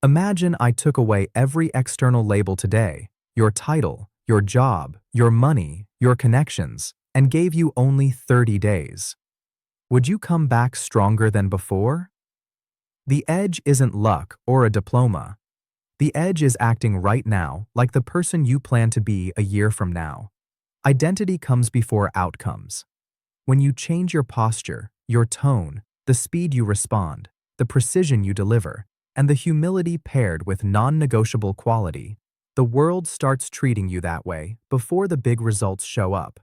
Imagine I took away every external label today, your title, your job, your money, your connections, and gave you only 30 days. Would you come back stronger than before? The edge isn't luck or a diploma. The edge is acting right now like the person you plan to be a year from now. Identity comes before outcomes. When you change your posture, your tone, the speed you respond, the precision you deliver, and the humility paired with non-negotiable quality, the world starts treating you that way before the big results show up.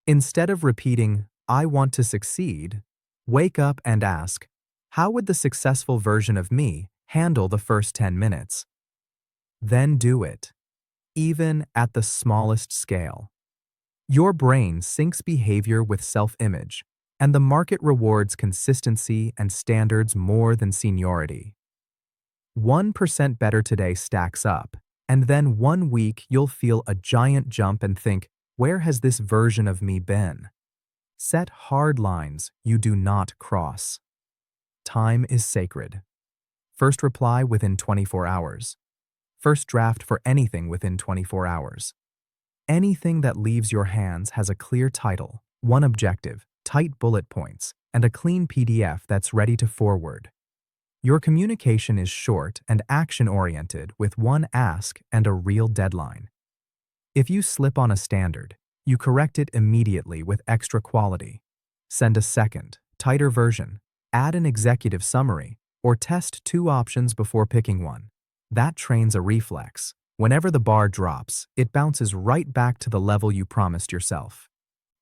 Instead of repeating, "I want to succeed," wake up and ask, "How would the successful version of me handle the first 10 minutes?" Then do it, even at the smallest scale. Your brain syncs behavior with self-image, and the market rewards consistency and standards more than seniority. 1% better today stacks up, and then 1 week you'll feel a giant jump and think, where has this version of me been? Set hard lines you do not cross. Time is sacred. First reply within 24 hours. First draft for anything within 24 hours. Anything that leaves your hands has a clear title, one objective, tight bullet points, and a clean PDF that's ready to forward. Your communication is short and action-oriented with one ask and a real deadline. If you slip on a standard, you correct it immediately with extra quality. Send a second, tighter version, add an executive summary, or test 2 options before picking one. That trains a reflex. Whenever the bar drops, it bounces right back to the level you promised yourself.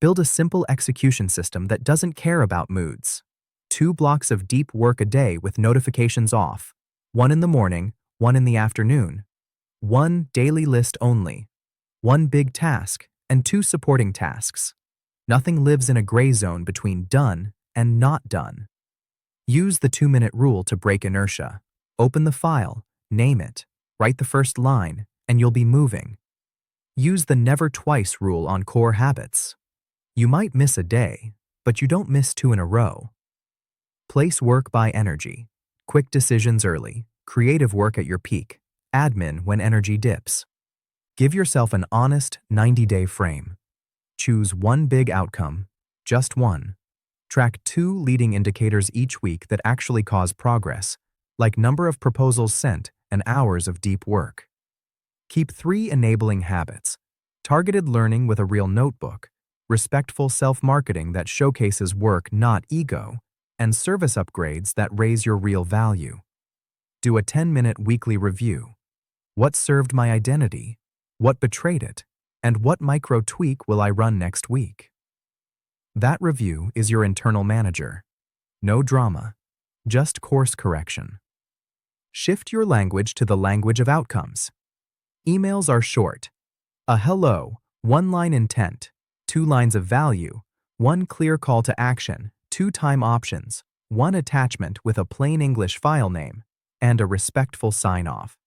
Build a simple execution system that doesn't care about moods. 2 blocks of deep work a day with notifications off. 1 in the morning, 1 in the afternoon. 1 daily list only. 1 big task, and 2 supporting tasks. Nothing lives in a gray zone between done and not done. Use the 2-minute rule to break inertia. Open the file, name it, write the first line, and you'll be moving. Use the never twice rule on core habits. You might miss a day, but you don't miss 2 in a row. Place work by energy. Quick decisions early, creative work at your peak, admin when energy dips. Give yourself an honest 90-day frame. Choose 1 big outcome, just 1. Track 2 leading indicators each week that actually cause progress, like number of proposals sent and hours of deep work. Keep 3 enabling habits: targeted learning with a real notebook, respectful self-marketing that showcases work, not ego, and service upgrades that raise your real value. Do a 10-minute weekly review. What served my identity? What betrayed it? And what micro tweak will I run next week? That review is your internal manager. No drama, just course correction. Shift your language to the language of outcomes. Emails are short. A hello, 1 line intent, 2 lines of value, 1 clear call to action, 2 time options, 1 attachment with a plain English file name, and a respectful sign-off.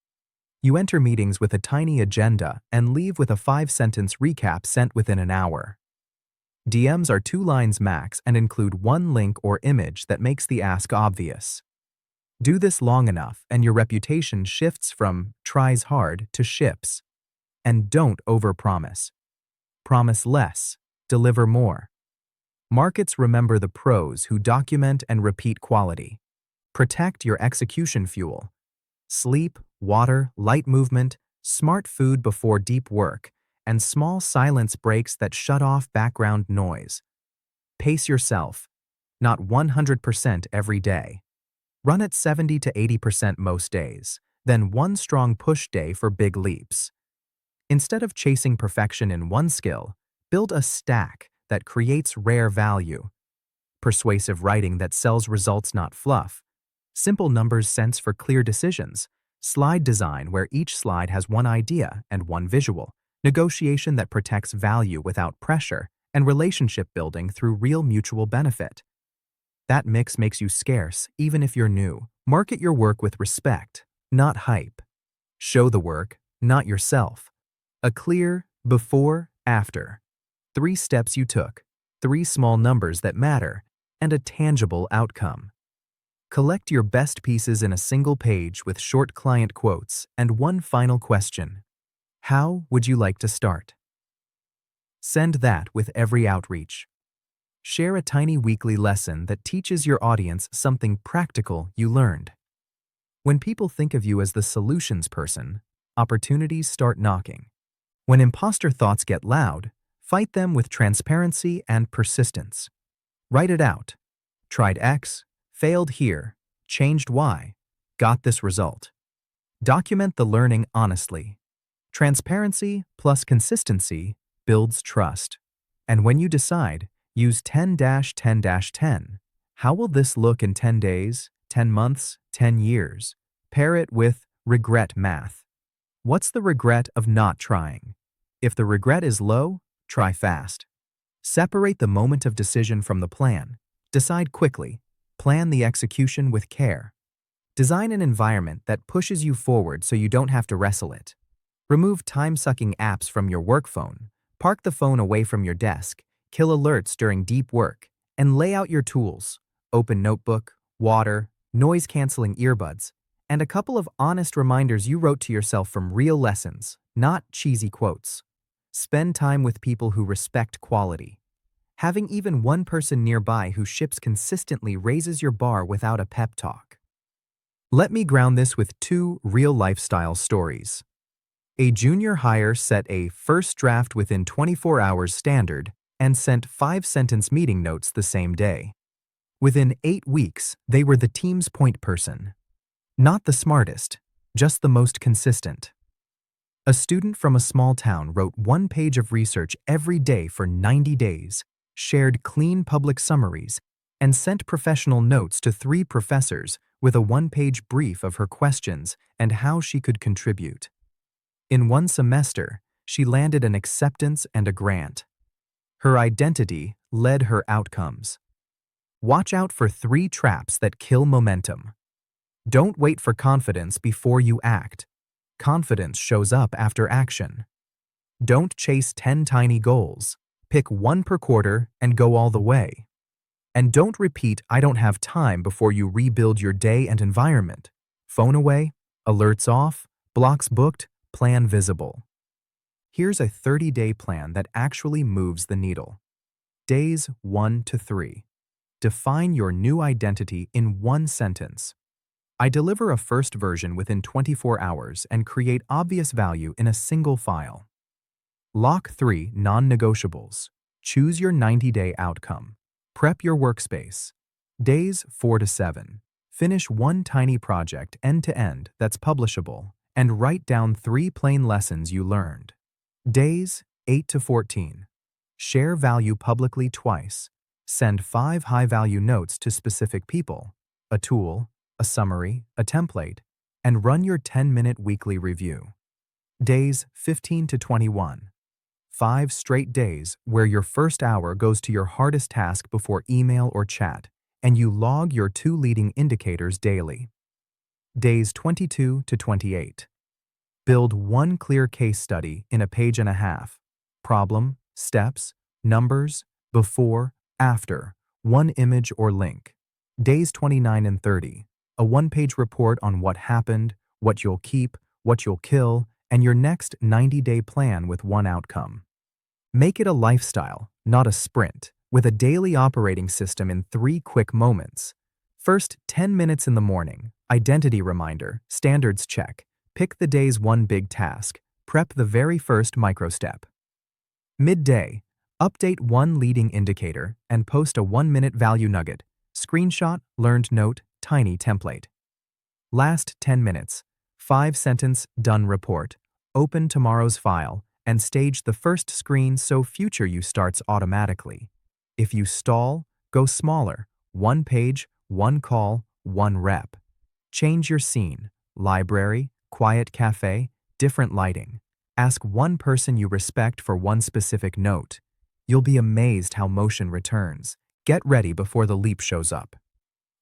You enter meetings with a tiny agenda and leave with a 5-sentence recap sent within an hour. DMs are 2 lines max and include 1 link or image that makes the ask obvious. Do this long enough and your reputation shifts from tries hard to ships. And don't overpromise. Promise less, deliver more. Markets remember the pros who document and repeat quality. Protect your execution fuel. Sleep, water, light movement, smart food before deep work, and small silence breaks that shut off background noise. Pace yourself, not 100% every day. Run at 70 to 80% most days, then 1 strong push day for big leaps. Instead of chasing perfection in 1 skill, build a stack that creates rare value. Persuasive writing that sells results, not fluff. Simple numbers sense for clear decisions. Slide design where each slide has 1 idea and 1 visual. Negotiation that protects value without pressure, and relationship building through real mutual benefit. That mix makes you scarce, even if you're new. Market your work with respect, not hype. Show the work, not yourself. A clear before, after. 3 steps you took, 3 small numbers that matter, and a tangible outcome. Collect your best pieces in a single page with short client quotes and one final question. How would you like to start? Send that with every outreach. Share a tiny weekly lesson that teaches your audience something practical you learned. When people think of you as the solutions person, opportunities start knocking. When imposter thoughts get loud, fight them with transparency and persistence. Write it out. Tried X, failed here, changed Y, got this result. Document the learning honestly. Transparency plus consistency builds trust. And when you decide, use 10-10-10. How will this look in 10 days, 10 months, 10 years? Pair it with regret math. What's the regret of not trying? If the regret is low, try fast. Separate the moment of decision from the plan. Decide quickly. Plan the execution with care. Design an environment that pushes you forward so you don't have to wrestle it. Remove time-sucking apps from your work phone. Park the phone away from your desk. Kill alerts during deep work. And lay out your tools. Open notebook, water, noise-canceling earbuds, and a couple of honest reminders you wrote to yourself from real lessons, not cheesy quotes. Spend time with people who respect quality. Having even one person nearby who ships consistently raises your bar without a pep talk. Let me ground this with two real lifestyle stories. A junior hire set a first draft within 24 hours standard and sent 5-sentence meeting notes the same day. Within 8 weeks, they were the team's point person. Not the smartest, just the most consistent. A student from a small town wrote 1 page of research every day for 90 days, shared clean public summaries, and sent professional notes to 3 professors with a 1-page brief of her questions and how she could contribute. In 1 semester, she landed an acceptance and a grant. Her identity led her outcomes. Watch out for 3 traps that kill momentum. Don't wait for confidence before you act. Confidence shows up after action. Don't chase 10 tiny goals. Pick 1 per quarter and go all the way. And don't repeat "I don't have time" before you rebuild your day and environment. Phone away, alerts off, blocks booked, plan visible. Here's a 30-day plan that actually moves the needle. Days 1 to 3. Define your new identity in 1 sentence. I deliver a first version within 24 hours and create obvious value in a single file. Lock 3 non-negotiables. Choose your 90-day outcome. Prep your workspace. Days 4 to 7. Finish 1 tiny project end-to-end that's publishable and write down 3 plain lessons you learned. Days 8 to 14. Share value publicly twice. Send 5 high-value notes to specific people, a tool, a summary, a template, and run your 10-minute weekly review. Days 15 to 21. 5 straight days where your first hour goes to your hardest task before email or chat, and you log your 2 leading indicators daily. Days 22 to 28. Build 1 clear case study in a page and a half. Problem, steps, numbers, before, after, 1 image or link. Days 29 and 30. A 1-page report on what happened, what you'll keep, what you'll kill, and your next 90-day plan with 1 outcome. Make it a lifestyle, not a sprint, with a daily operating system in 3 quick moments. First, 10 minutes in the morning, identity reminder, standards check, pick the day's 1 big task, prep the very first micro-step. Midday, update 1 leading indicator and post a 1-minute value nugget, screenshot, learned note, tiny template. Last 10 minutes, 5-sentence done report, open tomorrow's file, and stage the first screen so future you starts automatically. If you stall, go smaller, 1 page, 1 call, 1 rep. Change your scene, library, quiet cafe, different lighting. Ask 1 person you respect for 1 specific note. You'll be amazed how motion returns. Get ready before the leap shows up.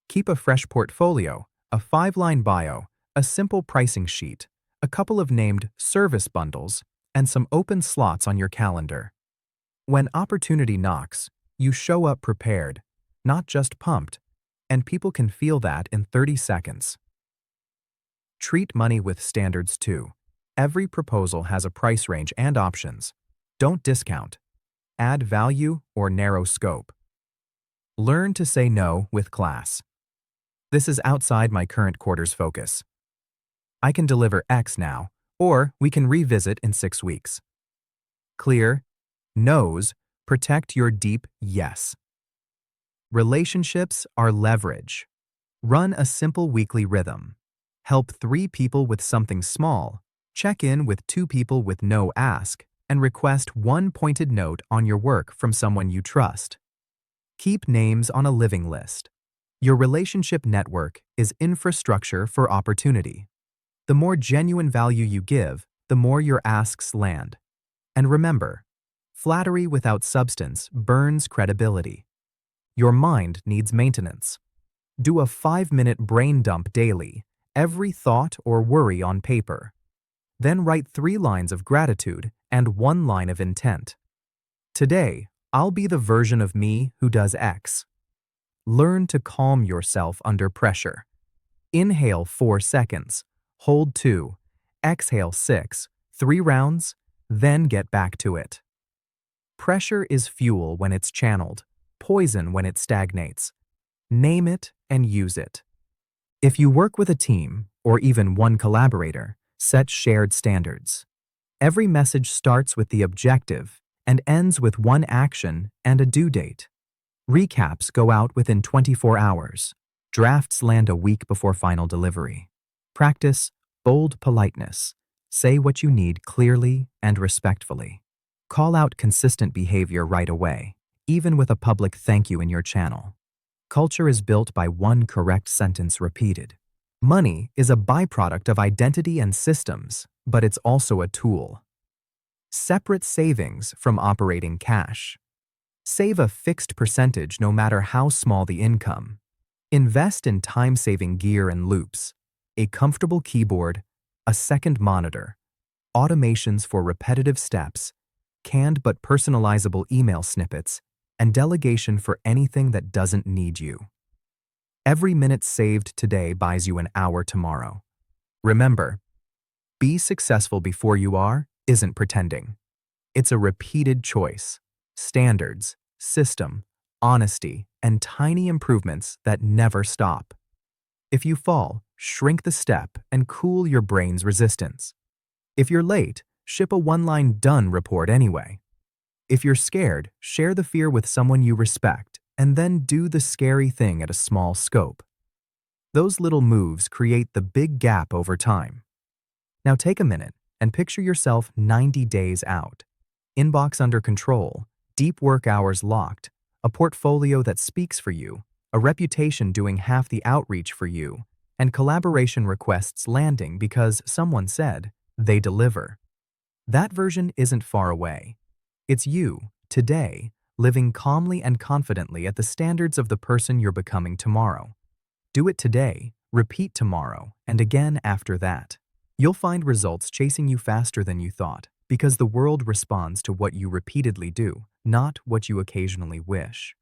Keep a fresh portfolio, a 5-line bio, a simple pricing sheet, a couple of named service bundles, and some open slots on your calendar. When opportunity knocks, you show up prepared, not just pumped. and people can feel that in 30 seconds. Treat money with standards too. Every proposal has a price range and options. Don't discount. Add value or narrow scope. Learn to say no with class. This is outside my current quarter's focus. I can deliver X now, or we can revisit in 6 weeks. Clear no's protect your deep yes. Relationships are leverage. Run a simple weekly rhythm. Help 3 people with something small, check in with 2 people with no ask, and request 1 pointed note on your work from someone you trust. Keep names on a living list. Your relationship network is infrastructure for opportunity. The more genuine value you give, the more your asks land. And remember, flattery without substance burns credibility. Your mind needs maintenance. Do a 5-minute brain dump daily, every thought or worry on paper. Then write 3 lines of gratitude and 1 line of intent. Today, I'll be the version of me who does X. Learn to calm yourself under pressure. Inhale 4 seconds, hold 2, exhale 6, 3 rounds, then get back to it. Pressure is fuel when it's channeled, poison when it stagnates. Name it and use it. If you work with a team, or even one collaborator, set shared standards. Every message starts with the objective and ends with 1 action and a due date. Recaps go out within 24 hours. Drafts land a week before final delivery. Practice bold politeness. Say what you need clearly and respectfully. Call out consistent behavior right away, even with a public thank you in your channel. Culture is built by 1 correct sentence repeated. Money is a byproduct of identity and systems, but it's also a tool. Separate savings from operating cash. Save a fixed percentage no matter how small the income. Invest in time-saving gear and loops, a comfortable keyboard, a second monitor, automations for repetitive steps, canned but personalizable email snippets, and delegation for anything that doesn't need you. Every minute saved today buys you an hour tomorrow. Remember, be successful before you are isn't pretending. It's a repeated choice. Standards, system, honesty, and tiny improvements that never stop. If you fall, shrink the step and cool your brain's resistance. If you're late, ship a 1-line done report anyway. If you're scared, share the fear with someone you respect, and then do the scary thing at a small scope. Those little moves create the big gap over time. Now take a minute and picture yourself 90 days out. Inbox under control, deep work hours locked, a portfolio that speaks for you, a reputation doing half the outreach for you, and collaboration requests landing because someone said they deliver. That version isn't far away. It's you, today, living calmly and confidently at the standards of the person you're becoming tomorrow. Do it today, repeat tomorrow, and again after that. You'll find results chasing you faster than you thought, because the world responds to what you repeatedly do, not what you occasionally wish.